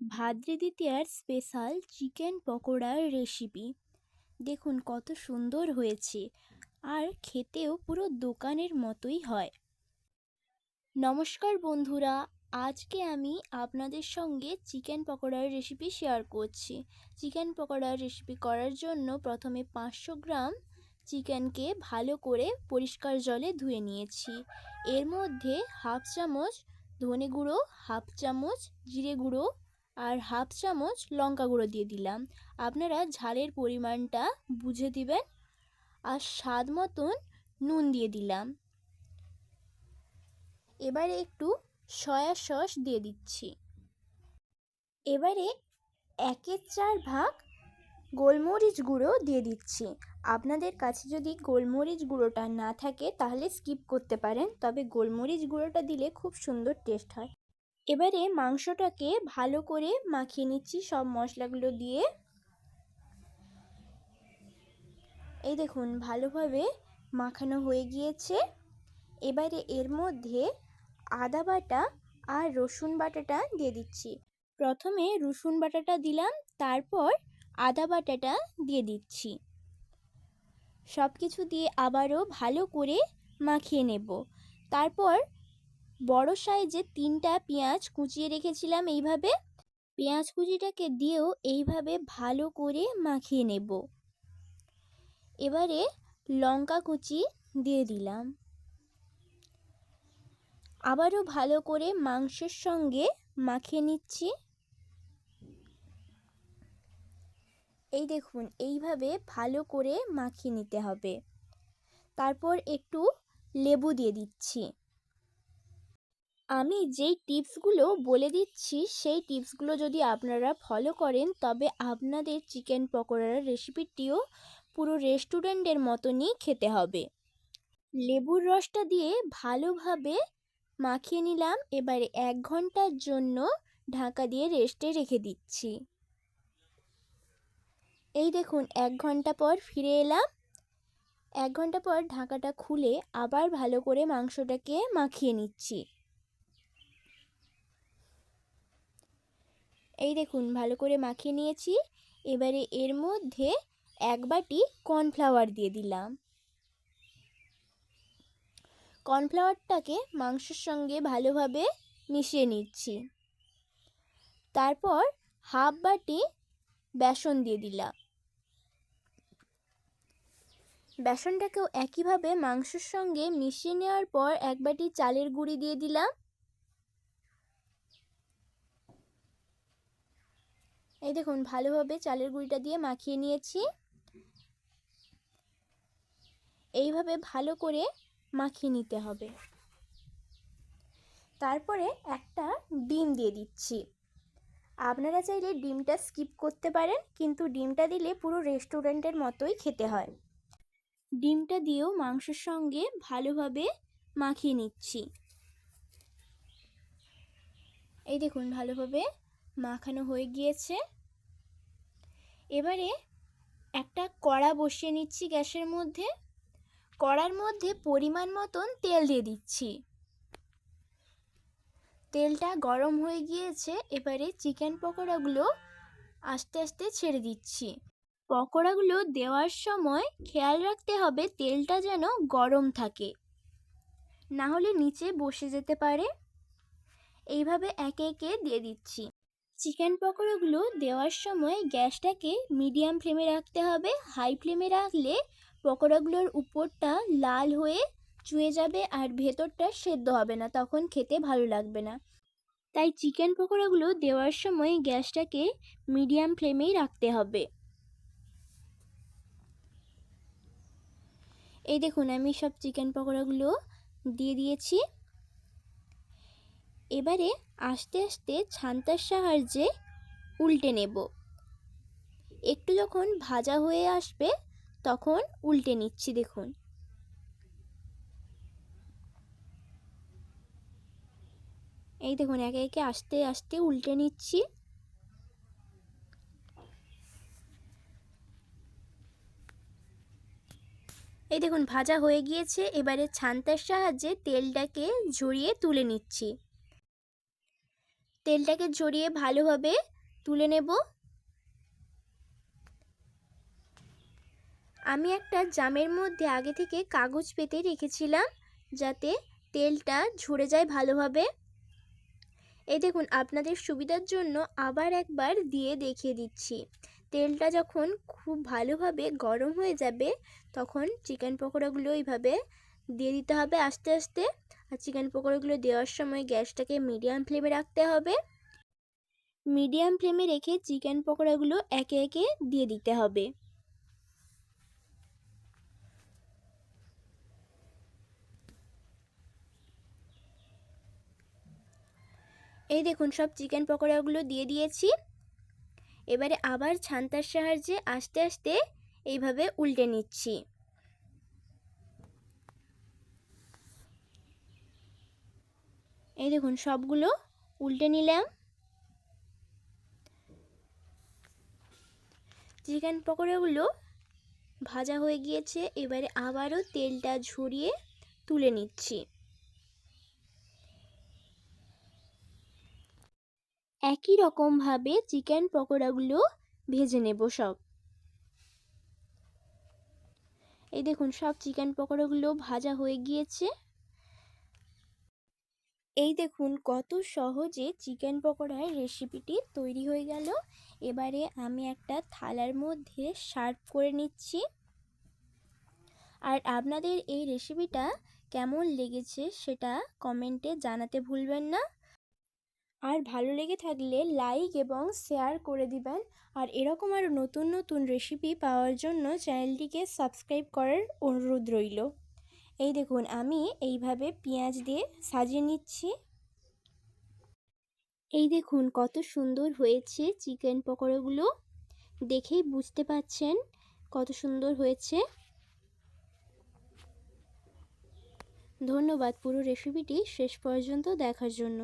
ভাদ্রে দ্বিতীয়ার special chicken পকোড়ার recipe. দেখুন কত সুন্দর হয়েছে, আর খেতেও পুরো দোকানের মতোই হয়। নমস্কার বন্ধুরা, আজকে আমি আপনাদের সঙ্গে চিকেন পকোড়ার রেসিপি শেয়ার করছি। চিকেন পকোড়ার রেসিপি করার জন্য প্রথমে 500 গ্রাম চিকেনকে ভালো করে পরিষ্কার জলে ধুয়ে নিয়েছি। এর মধ্যে হাফ চামচ ধনে গুঁড়ো, হাফ চামচ জিরে গুঁড়ো আর হাফ চামচ লঙ্কা গুঁড়ো দিয়ে দিলাম। আপনারা ঝালের পরিমাণটা বুঝে দিবেন। আর স্বাদ মতন নুন দিয়ে দিলাম। এবারে একটু সয়া সস দিয়ে দিচ্ছি। এবারে 1/4 ভাগ গোলমরিচ গুঁড়ো দিয়ে দিচ্ছি। আপনাদের কাছে যদি গোলমরিচ গুঁড়োটা না থাকে তাহলে স্কিপ করতে পারেন, তবে গোলমরিচ গুঁড়োটা দিলে খুব সুন্দর টেস্ট হয়। এবারে মাংসটাকে ভালো করে মাখিয়ে নিচ্ছি সব মশলাগুলো দিয়ে। এই দেখুন ভালোভাবে মাখানো হয়ে গিয়েছে। এবারে এর মধ্যে আদা বাটা আর রসুন বাটাটা দিয়ে দিচ্ছি। প্রথমে রসুন বাটাটা দিলাম, তারপর আদা বাটাটা দিয়ে দিচ্ছি। সব কিছু দিয়ে আবারও ভালো করে মাখিয়ে নেব। তারপর বড় সাইজে 3টা পেঁয়াজ কুচিয়ে রেখেছিলাম, এইভাবে পেঁয়াজ কুচিটাকে দিয়েও এইভাবে ভালো করে মাখিয়ে নেব। এবারে লঙ্কা কুচি দিয়ে দিলাম। আবারও ভালো করে মাংসের সঙ্গে মাখিয়ে নিচ্ছি। এই দেখুন এইভাবে ভালো করে মাখিয়ে নিতে হবে। তারপর একটু লেবু দিয়ে দিচ্ছি। আমি যেই টিপসগুলো বলে দিচ্ছি সেই টিপসগুলো যদি আপনারা ফলো করেন তবে আপনাদের চিকেন পকোড়ার রেসিপিটিও পুরো রেস্টুরেন্টের মতনই খেতে হবে। লেবুর রসটা দিয়ে ভালোভাবে মাখিয়ে নিলাম। এবারে 1 ঘন্টার জন্য ঢাকা দিয়ে রেস্টে রেখে দিচ্ছি। এই দেখুন 1 ঘন্টা পর ফিরে এলাম। 1 ঘন্টা পর ঢাকাটা খুলে আবার ভালো করে মাংসটাকে মাখিয়ে নিচ্ছি। এই দেখুন ভালো করে মাখিয়ে নিয়েছি। এবারে এর মধ্যে 1 বাটি কর্নফ্লাওয়ার দিয়ে দিলাম। কর্নফ্লাওয়ারটাকে মাংসের সঙ্গে ভালোভাবে মিশিয়ে নিচ্ছি। তারপর হাফ বাটি বেসন দিয়ে দিলাম। বেসনটাকেও একইভাবে মাংসের সঙ্গে মিশিয়ে নেওয়ার পর 1 বাটি চালের গুঁড়ি দিয়ে দিলাম। এই দেখুন ভালোভাবে চালের গুঁড়িটা দিয়ে মাখিয়ে নিয়েছি। এইভাবে ভালো করে মাখিয়ে নিতে হবে। তারপরে একটা ডিম দিয়ে দিচ্ছি। আপনারা চাইলে ডিমটা স্কিপ করতে পারেন, কিন্তু ডিমটা দিলে পুরো রেস্টুরেন্টের মতোই খেতে হয়। ডিমটা দিয়েও মাংসের সঙ্গে ভালোভাবে মাখিয়ে নিচ্ছি। এই দেখুন ভালোভাবে মাখানো হয়ে গিয়েছে। এবারে একটা কড়া বসিয়ে নিচ্ছি গ্যাসের মধ্যে। কড়ার মধ্যে পরিমাণ মতন তেল দিয়ে দিচ্ছি। তেলটা গরম হয়ে গিয়েছে। এবারে চিকেন পকোড়াগুলো আস্তে আস্তে ছেড়ে দিচ্ছি। পকোড়াগুলো দেওয়ার সময় খেয়াল রাখতে হবে তেলটা যেন গরম থাকে, না হলে নিচে বসে যেতে পারে। এইভাবে একে একে দিয়ে দিচ্ছি। চিকেন পকোড়াগুলো দেওয়ার সময় গ্যাসটাকে মিডিয়াম ফ্লেমে রাখতে হবে। হাই ফ্লেমে রাখলে পকোড়াগুলোর উপরটা লাল হয়ে চুয়ে যাবে আর ভেতরটা সেদ্ধ হবে না, তখন খেতে ভালো লাগবে না। তাই চিকেন পকোড়াগুলো দেওয়ার সময় গ্যাসটাকে মিডিয়াম ফ্লেমেই রাখতে হবে। এই দেখুন আমি সব চিকেন পকোড়াগুলো দিয়ে দিয়েছি। এবারে আস্তে আস্তে ছান্তার সাহায্যে উল্টে নেব। একটু যখন ভাজা হয়ে আসবে তখন উল্টে নিচ্ছি। দেখুন এই দেখুন একে একে আস্তে আস্তে উল্টে নিচ্ছি। এই দেখুন ভাজা হয়ে গিয়েছে। এবারে ছান্তার সাহায্যে তেলটাকে ঝরিয়ে তুলে নিচ্ছি। তেলটাকে ঝরিয়ে ভালোভাবে তুলে নেব। আমি একটা জামের মধ্যে আগে থেকে কাগজ পেতে রেখেছিলাম যাতে তেলটা ঝরে যায় ভালোভাবে। এই দেখুন, আপনাদের সুবিধার জন্য আবার একবার দিয়ে দেখিয়ে দিচ্ছি। তেলটা যখন খুব ভালোভাবে গরম হয়ে যাবে তখন চিকেন পকোড়াগুলো এইভাবে দিয়ে দিতে হবে আস্তে আস্তে। আর চিকেন পকোড়াগুলো দেওয়ার সময় গ্যাসটাকে মিডিয়াম ফ্লেমে রাখতে হবে। মিডিয়াম ফ্লেমে রেখে চিকেন পকোড়াগুলো একে একে দিয়ে দিতে হবে। এই দেখুন, সব চিকেন পকোড়াগুলো দিয়ে দিয়েছি। এবারে আবার ছান্তার সাহায্যে আস্তে আস্তে এইভাবে উল্টে নিচ্ছি। এই দেখুন, সবগুলো উল্টে নিলাম। চিকেন পকোড়াগুলো ভাজা হয়ে গিয়েছে। এবারে আবারও তেলটা ঝরিয়ে তুলে নিচ্ছি। একই রকমভাবে চিকেন পকোড়াগুলো ভেজে নেব সব। এই দেখুন, সব চিকেন পকোড়াগুলো ভাজা হয়ে গিয়েছে। এই দেখুন কত সহজে চিকেন পকোড়ার রেসিপিটি তৈরি হয়ে গেল। এবারে আমি একটা থালার মধ্যে সার্ভ করে নিচ্ছি। আর আপনাদের এই রেসিপিটা কেমন লেগেছে সেটা কমেন্টে জানাতে ভুলবেন না। আর ভালো লেগে থাকলে লাইক এবং শেয়ার করে দিবেন। আর এরকম আরও নতুন নতুন রেসিপি পাওয়ার জন্য চ্যানেলটিকে সাবস্ক্রাইব করার অনুরোধ রইল। এই দেখুন, আমি এইভাবে পেঁয়াজ দিয়ে সাজিয়ে নিচ্ছি। এই দেখুন কত সুন্দর হয়েছে চিকেন পকোড়াগুলো, দেখেই বুঝতে পাচ্ছেন কত সুন্দর হয়েছে। ধন্যবাদ পুরো রেসিপিটি শেষ পর্যন্ত দেখার জন্য।